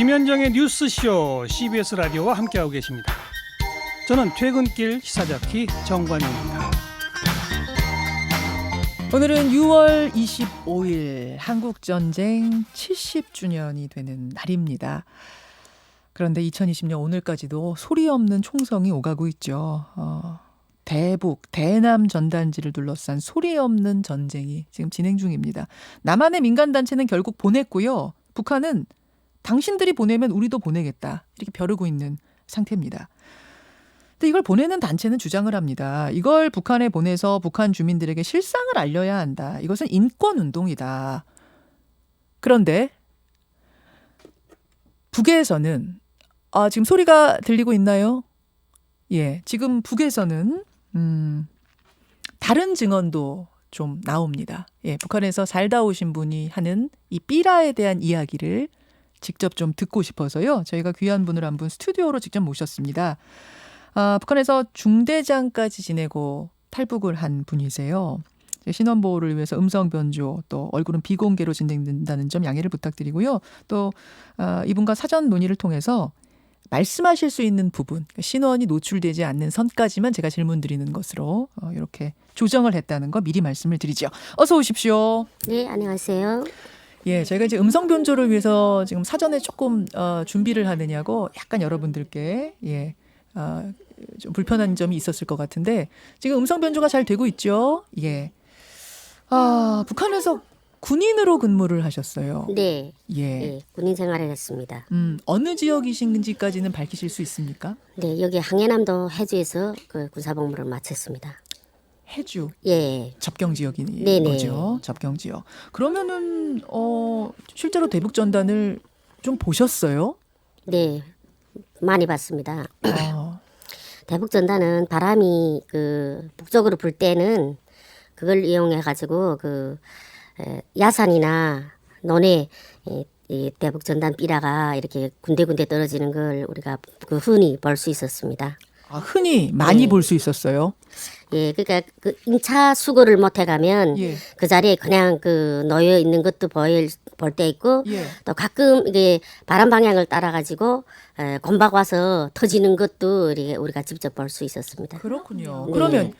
김현정의 뉴스쇼 CBS 라디오와 함께하고 계십니다. 저는 퇴근길 시사자키 정관용입니다. 오늘은 6월 25일 한국전쟁 70주년이 되는 날입니다. 그런데 2020년 오늘까지도 소리 없는 총성이 오가고 있죠. 대북, 대남 전단지를 둘러싼 소리 없는 전쟁이 지금 진행 중입니다. 남한의 민간단체는 결국 보냈고요. 북한은 당신들이 보내면 우리도 보내겠다. 이렇게 벼르고 있는 상태입니다. 근데 이걸 보내는 단체는 주장을 합니다. 이걸 북한에 보내서 북한 주민들에게 실상을 알려야 한다. 이것은 인권운동이다. 그런데 북에서는 지금 소리가 들리고 있나요? 예, 지금 북에서는 다른 증언도 좀 나옵니다. 예, 북한에서 살다 오신 분이 하는 이 삐라에 대한 이야기를 직접 좀 듣고 싶어서요. 저희가 귀한 분을 한 분 스튜디오로 직접 모셨습니다. 북한에서 중대장까지 지내고 탈북을 한 분이세요. 신원보호를 위해서 음성 변조, 또 얼굴은 비공개로 진행된다는 점 양해를 부탁드리고요. 또 이분과 사전 논의를 통해서 말씀하실 수 있는 부분, 신원이 노출되지 않는 선까지만 제가 질문 드리는 것으로 이렇게 조정을 했다는 거 미리 말씀을 드리죠. 어서 오십시오. 네, 안녕하세요. 예, 저희가 이제 음성 변조를 위해서 지금 사전에 조금 준비를 하느냐고 약간 여러분들께 좀 불편한 점이 있었을 것 같은데 지금 음성 변조가 잘 되고 있죠. 예. 북한에서 군인으로 근무를 하셨어요. 네, 예. 네, 군인 생활을 했습니다. 어느 지역이신지까지는 밝히실 수 있습니까? 네, 여기 항해남도 해주에서 그 군사복무를 마쳤습니다. 해주. 예, 접경 지역인 네네. 거죠. 접경 지역. 그러면은 실제로 대북 전단을 좀 보셨어요? 네, 많이 봤습니다. 아, 대북 전단은 바람이 그 북쪽으로 불 때는 그걸 이용해 가지고 그 야산이나 논에 이 대북 전단 삐라가 이렇게 군데군데 떨어지는 걸 우리가 그 흔히 볼 수 있었습니다. 흔히 많이 네. 볼 수 있었어요. 예, 그러니까 그 인차 수거를 못 해가면 예. 그 자리에 그냥 그 놓여 있는 것도 볼 때 있고 예. 또 가끔 이게 바람 방향을 따라 가지고 곤박 와서 터지는 것도 이렇게 우리가 직접 볼 수 있었습니다. 그렇군요. 네. 그러면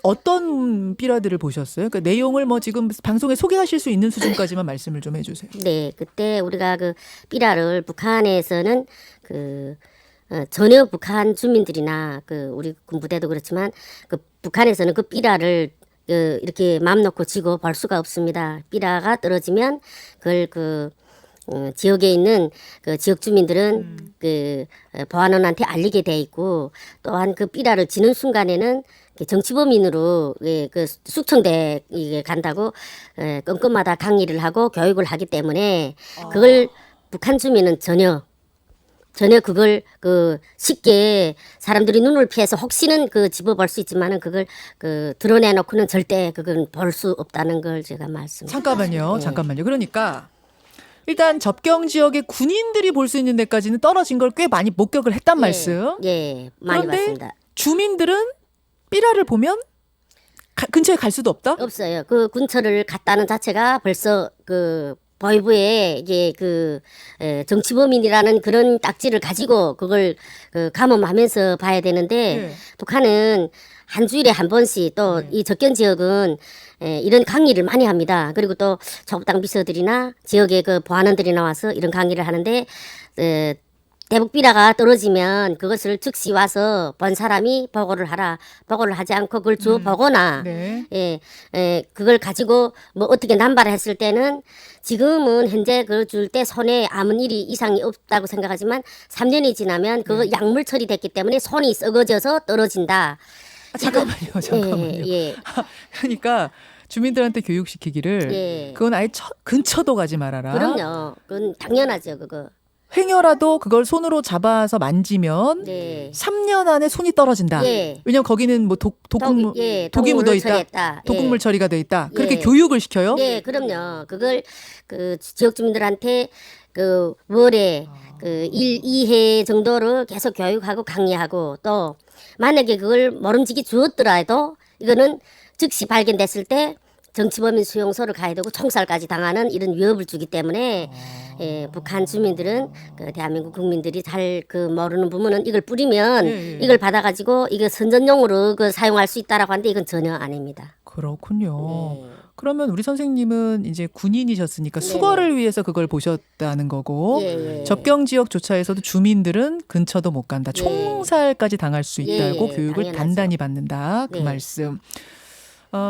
어떤 삐라들을 보셨어요? 그 내용을 뭐 지금 방송에 소개하실 수 있는 수준까지만 말씀을 좀 해주세요. 네, 그때 우리가 그 삐라를 북한에서는 그 전혀 북한 주민들이나 그 우리 군부대도 그렇지만 그 북한에서는 그 삐라를 이렇게 맘 놓고 지고 볼 수가 없습니다. 삐라가 떨어지면 그걸 그 지역에 있는 그 지역 주민들은 그 보안원한테 알리게 돼 있고 또한 그 삐라를 지는 순간에는 정치범인으로 그 숙청대 이게 간다고 건건마다 강의를 하고 교육을 하기 때문에 그걸 북한 주민은 전혀 그걸 그 쉽게 사람들이 눈을 피해서 혹시는 그 집어볼 수 있지만은 그걸 그 드러내놓고는 절대 그건 볼 수 없다는 걸 제가 잠깐만요. 네. 잠깐만요. 그러니까 일단 접경 지역의 군인들이 볼 수 있는 데까지는 떨어진 걸 꽤 많이 목격을 했단 말씀. 예, 많이 그런데 봤습니다. 주민들은 삐라를 보면 근처에 갈 수도 없다? 없어요. 그 근처를 갔다는 자체가 벌써 그 보위부에 이게 그 정치범인이라는 그런 딱지를 가지고 그걸 그 감염하면서 봐야 되는데 네. 북한은 한 주일에 한 번씩 또 이 접경 지역은 이런 강의를 많이 합니다. 그리고 또 조국당 비서들이나 지역의 그 보안원들이 나와서 이런 강의를 하는데 대북 삐라가 떨어지면 그것을 즉시 와서 본 사람이 보고를 하라. 보고를 하지 않고 그걸 줘 보거나 네. 그걸 가지고 뭐 어떻게 남발을 했을 때는 지금은 현재 그걸 줄 때 손에 아무 일이 이상이 없다고 생각하지만 3년이 지나면 그거 약물 처리됐기 때문에 손이 썩어져서 떨어진다. 잠깐만요. 예. 그러니까 주민들한테 교육시키기를 예. 그건 아예 근처도 가지 말아라. 그럼요. 그건 당연하죠, 그거. 행여라도 그걸 손으로 잡아서 만지면 네. 3년 안에 손이 떨어진다. 예. 왜냐면 거기는 뭐 독이 묻어 있다. 처리했다. 독극물 처리가 돼 있다. 그렇게 예. 교육을 시켜요? 네, 그럼요. 그걸 그 지역 주민들한테 그 월에 그 1, 2회 정도를 계속 교육하고 강의하고 또 만약에 그걸 모름지기 주었더라도 이거는 즉시 발견됐을 때 정치범인 수용소를 가야 되고 총살까지 당하는 이런 위협을 주기 때문에 북한 주민들은 그 대한민국 국민들이 잘 그 모르는 부분은 이걸 뿌리면 이걸 받아가지고 이거 선전용으로 그 사용할 수 있다라고 하는데 이건 전혀 아닙니다. 그렇군요. 그러면 우리 선생님은 이제 군인이셨으니까 수거를 위해서 그걸 보셨다는 거고 접경 지역 조차에서도 주민들은 근처도 못 간다. 총살까지 당할 수 있다고 교육을 당연하죠. 단단히 받는다. 그 네. 말씀.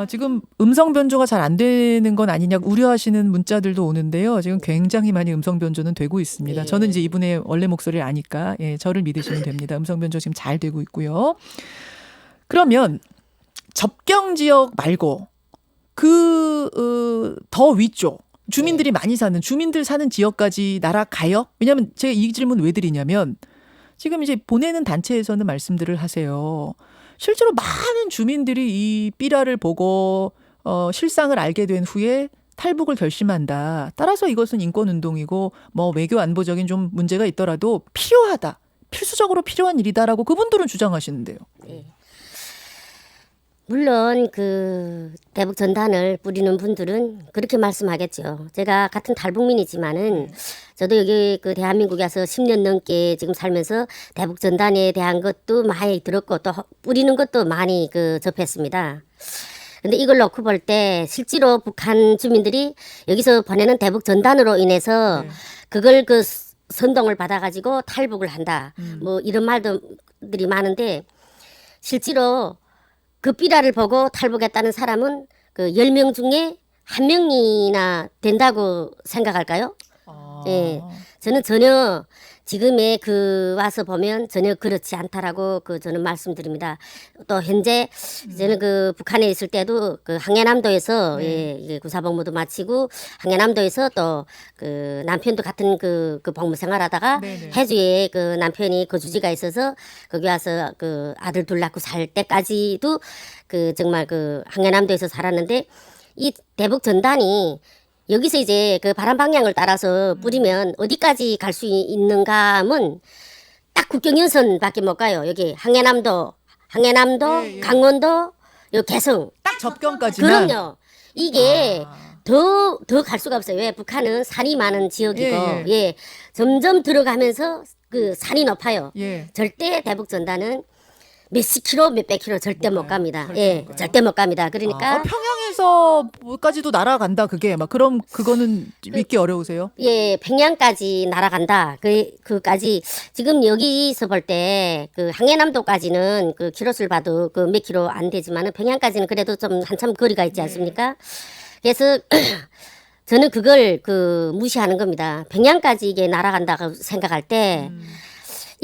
지금 음성 변조가 잘 안 되는 건 아니냐 우려하시는 문자들도 오는데요. 지금 굉장히 많이 음성 변조는 되고 있습니다. 저는 이제 이분의 원래 목소리를 아니까 저를 믿으시면 됩니다. 음성 변조 지금 잘 되고 있고요. 그러면 접경 지역 말고 더 위쪽 주민들이 많이 사는 주민들 사는 지역까지 날아가요? 왜냐하면 제가 이 질문 왜 드리냐면 지금 이제 보내는 단체에서는 말씀들을 하세요. 실제로 많은 주민들이 이 삐라를 보고 실상을 알게 된 후에 탈북을 결심한다. 따라서 이것은 인권운동이고 뭐 외교 안보적인 좀 문제가 있더라도 필요하다. 필수적으로 필요한 일이다라고 그분들은 주장하시는데요. 물론 그 대북 전단을 뿌리는 분들은 그렇게 말씀하겠죠. 제가 같은 탈북민이지만은 저도 여기 그 대한민국에 와서 10년 넘게 지금 살면서 대북 전단에 대한 것도 많이 들었고 또 뿌리는 것도 많이 그 접했습니다. 근데 이걸 놓고 볼 때 실제로 북한 주민들이 여기서 보내는 대북 전단으로 인해서 그걸 그 선동을 받아가지고 탈북을 한다. 뭐 이런 말들이 많은데 실제로 그 삐라를 보고 탈북했다는 사람은 그 10명 중에 1명이나 된다고 생각할까요? 저는 전혀 지금의 그 와서 보면 전혀 그렇지 않다라고 그 저는 말씀드립니다. 또 현재 저는 그 북한에 있을 때도 그 항해남도에서 이게 구사복무도 마치고 항해남도에서 또 그 남편도 같은 그 복무 생활하다가 해주에 그 남편이 거주지가 있어서 거기 와서 그 아들 둘 낳고 살 때까지도 그 정말 그 항해남도에서 살았는데 이 대북 전단이 여기서 이제 그 바람 방향을 따라서 뿌리면 어디까지 갈 수 있는가 하면 딱 국경연선밖에 못 가요. 여기 항해남도, 강원도, 요 개성. 딱 접경까지만. 그럼요. 이게 더 갈 수가 없어요. 왜? 북한은 산이 많은 지역이고, 점점 들어가면서 그 산이 높아요. 절대 대북 전단은 몇십 킬로, 몇백 킬로 절대 못 갑니다. 절대 못 갑니다. 그러니까 평양에서까지도 날아간다. 그게 막 그럼 그거는 믿기 어려우세요? 평양까지 날아간다. 그까지 지금 여기서 볼 때 그 항해남도까지는 그 키로수를 봐도 그 몇 킬로 안 되지만은 평양까지는 그래도 좀 한참 거리가 있지 않습니까? 그래서 저는 그걸 그 무시하는 겁니다. 평양까지 이게 날아간다고 생각할 때.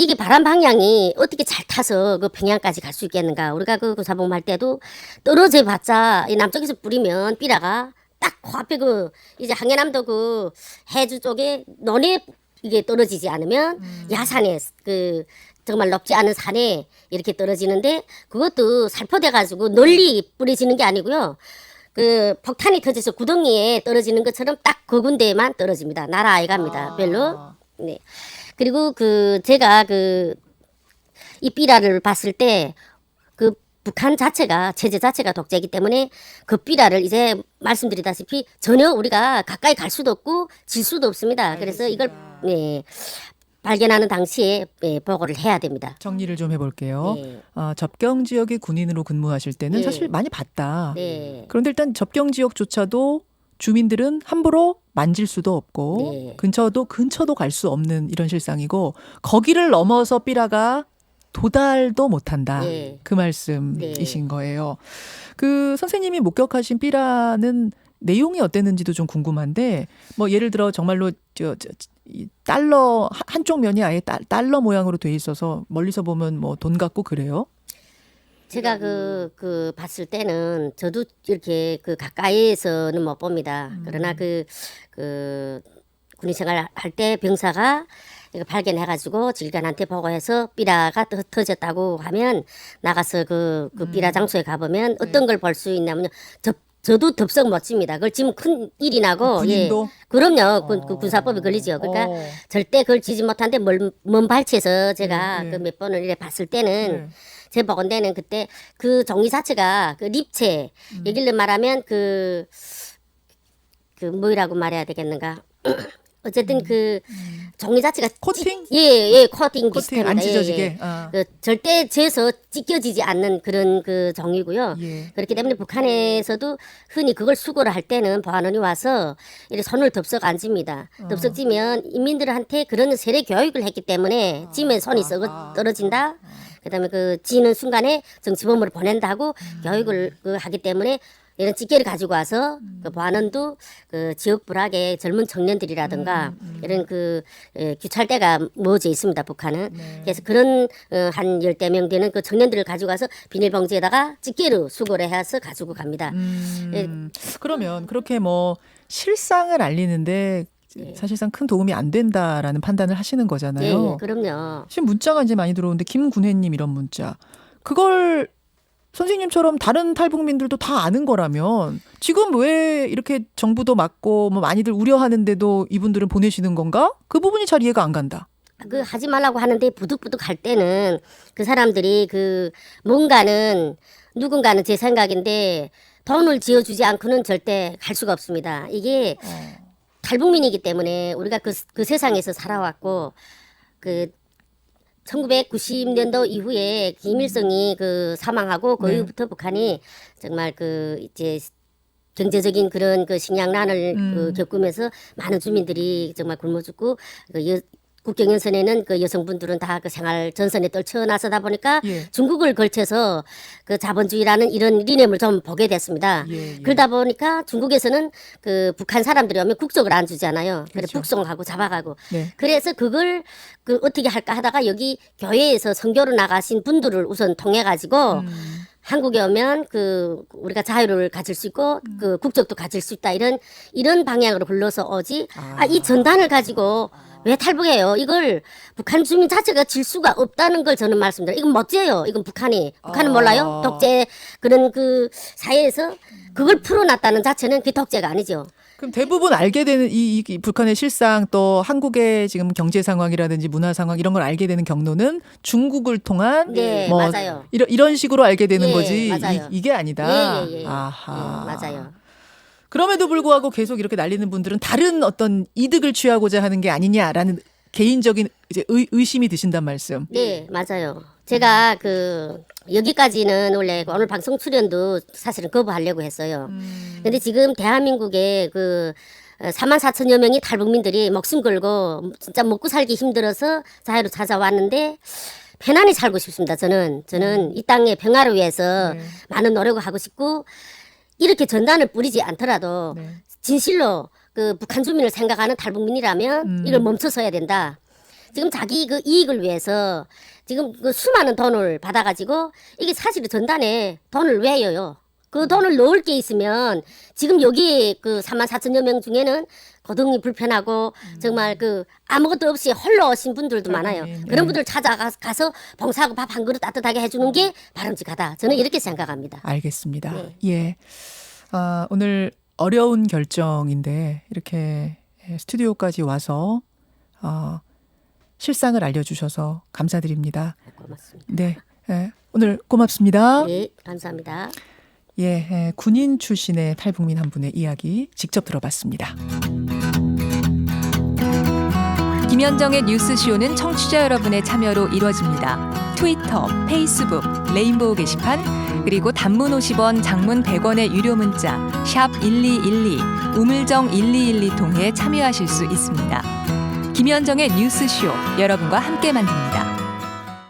이게 바람 방향이 어떻게 잘 타서 그 평양까지 갈 수 있겠는가. 우리가 그 구사복무 할 때도 떨어져 봤자 이 남쪽에서 뿌리면 삐라가 딱 코앞에 그 이제 항해남도 그 해주 쪽에 논에 이게 떨어지지 않으면 야산에 그 정말 높지 않은 산에 이렇게 떨어지는데 그것도 살포돼 가지고 널리 뿌려지는 게 아니고요. 그 폭탄이 터져서 구덩이에 떨어지는 것처럼 딱 그 군데에만 떨어집니다. 날아 아예 갑니다. 별로. 네. 그리고 그 제가 그 이 삐라를 봤을 때 그 북한 자체가 체제 자체가 독재이기 때문에 그 삐라를 이제 말씀드리다시피 전혀 우리가 가까이 갈 수도 없고 질 수도 없습니다. 그래서 이걸 발견하는 당시에 보고를 해야 됩니다. 정리를 좀 해볼게요. 접경 지역의 군인으로 근무하실 때는 사실 많이 봤다. 그런데 일단 접경 지역조차도 주민들은 함부로 만질 수도 없고 근처도 갈 수 없는 이런 실상이고 거기를 넘어서 삐라가 도달도 못한다. 그 말씀이신 거예요. 그 선생님이 목격하신 삐라는 내용이 어땠는지도 좀 궁금한데 뭐 예를 들어 정말로 이 달러 한쪽 면이 아예 달러 모양으로 돼 있어서 멀리서 보면 뭐 돈 같고 그래요? 제가 그 봤을 때는 저도 이렇게 그 가까이에서는 못 봅니다. 그러나 그 군인 생활 할 때 병사가 이거 발견해가지고 지휘관한테 보고해서 삐라가 터졌다고 하면 나가서 그 삐라 장소에 가보면 어떤 걸 볼 수 있냐면요. 저도 덥석 못 집니다. 그걸 지금 큰 일이 나고. 군인도? 그럼요. 그 군사법이 걸리죠. 그러니까 절대 그걸 지지 못한데 먼 발치에서 제가 그 몇 번을 이래 봤을 때는 제 보건대는 그때 그 종이 자체가 그 립체 얘기를 말하면 그 뭐라고 말해야 되겠는가? 어쨌든 그 종이 자체가 코팅? 예, 코팅 코팅 비슷합니다. 안 찢어지게. 예, 예. 아. 그 절대 재서 찢겨지지 않는 그런 그 종이고요. 예. 그렇기 때문에 북한에서도 흔히 그걸 수거를 할 때는 보안원이 와서 이렇게 손을 덥석 안 찝니다. 덥석 찌면 인민들한테 그런 세례 교육을 했기 때문에 찌면 손이 썩어 떨어진다. 그다음에 그 찌는 순간에 정치범으로 보낸다고 교육을 그 하기 때문에 이런 찌개를 가지고 와서 그 보안원도 그 지역 불악의 젊은 청년들이라든가 이런 그 규찰대가 모여져 있습니다. 북한은. 그래서 그런 한 10대 명 되는 그 청년들을 가지고 와서 비닐봉지에다가 찌개로 수거를 해서 가지고 갑니다. 그러면 그렇게 뭐 실상을 알리는데 사실상 큰 도움이 안 된다라는 판단을 하시는 예, 거잖아요. 그럼요. 지금 문자가 이제 많이 들어오는데 김군혜님 이런 문자. 그걸 선생님처럼 다른 탈북민들도 다 아는 거라면 지금 왜 이렇게 정부도 맞고 뭐 많이들 우려하는데도 이분들은 보내시는 건가? 그 부분이 잘 이해가 안 간다. 그 하지 말라고 하는데 부득부득 할 때는 그 사람들이 그 누군가는 제 생각인데 돈을 지어주지 않고는 절대 갈 수가 없습니다. 이게 탈북민이기 때문에 우리가 그 세상에서 살아왔고 그 1990년도 이후에 김일성이 그 사망하고 그 이후부터 북한이 정말 그 이제 경제적인 그런 그 식량난을 그 겪으면서 많은 주민들이 정말 굶어 죽고 그 국경연선에는 그 여성분들은 다 그 생활 전선에 떨쳐나서다 보니까 예. 중국을 걸쳐서 그 자본주의라는 이런 리념을 좀 보게 됐습니다. 예. 그러다 보니까 중국에서는 그 북한 사람들이 오면 국적을 안 주잖아요. 그래 그렇죠. 북송하고 잡아가고. 네. 그래서 그걸 그 어떻게 할까 하다가 여기 교회에서 선교로 나가신 분들을 우선 통해 가지고 한국에 오면 그 우리가 자유를 가질 수 있고 그 국적도 가질 수 있다 이런 방향으로 불러서 오지. 이 전단을 가지고 왜 탈북해요? 이걸 북한 주민 자체가 질 수가 없다는 걸 저는 말씀드려요. 이건 멋져요. 이건 북한은 몰라요? 독재 그런 그 사회에서 그걸 풀어놨다는 자체는 그게 독재가 아니죠. 그럼 대부분 알게 되는 이 북한의 실상 또 한국의 지금 경제 상황이라든지 문화 상황 이런 걸 알게 되는 경로는 중국을 통한 네, 뭐 맞아요. 이런 식으로 알게 되는 예, 거지 맞아요. 이게 아니다. 예. 아하. 맞아요. 그럼에도 불구하고 계속 이렇게 날리는 분들은 다른 어떤 이득을 취하고자 하는 게 아니냐라는 개인적인 이제 의심이 드신단 말씀. 네, 맞아요. 제가 그 여기까지는 원래 오늘 방송 출연도 사실은 거부하려고 했어요. 근데 지금 대한민국에 그 44,000여 명이 탈북민들이 목숨 걸고 진짜 먹고 살기 힘들어서 자유로 찾아왔는데 편안히 살고 싶습니다. 저는 이 땅의 평화를 위해서 많은 노력을 하고 싶고 이렇게 전단을 뿌리지 않더라도 진실로 그 북한 주민을 생각하는 탈북민이라면 이걸 멈춰서야 된다. 지금 자기 그 이익을 위해서 지금 그 수많은 돈을 받아가지고 이게 사실은 전단에 돈을 왜 해요? 그 돈을 넣을 게 있으면 지금 여기 그 44,000여 명 중에는 거동이 불편하고 정말 그 아무것도 없이 홀로 오신 분들도 많아요. 그런 분들 찾아가서 봉사하고 밥 한 그릇 따뜻하게 해주는 게 바람직하다. 저는 이렇게 생각합니다. 알겠습니다. 네. 예. 오늘 어려운 결정인데 이렇게 스튜디오까지 와서 실상을 알려주셔서 감사드립니다. 고맙습니다. 네. 오늘 고맙습니다. 네, 감사합니다. 예, 군인 출신의 탈북민 한 분의 이야기 직접 들어봤습니다. 김현정의 뉴스쇼는 청취자 여러분의 참여로 이루어집니다. 트위터, 페이스북, 레인보우 게시판, 그리고 단문 50원, 장문 100원의 유료 문자 샵 1212, 우물정 1212 통해 참여하실 수 있습니다. 김현정의 뉴스쇼, 여러분과 함께 만듭니다.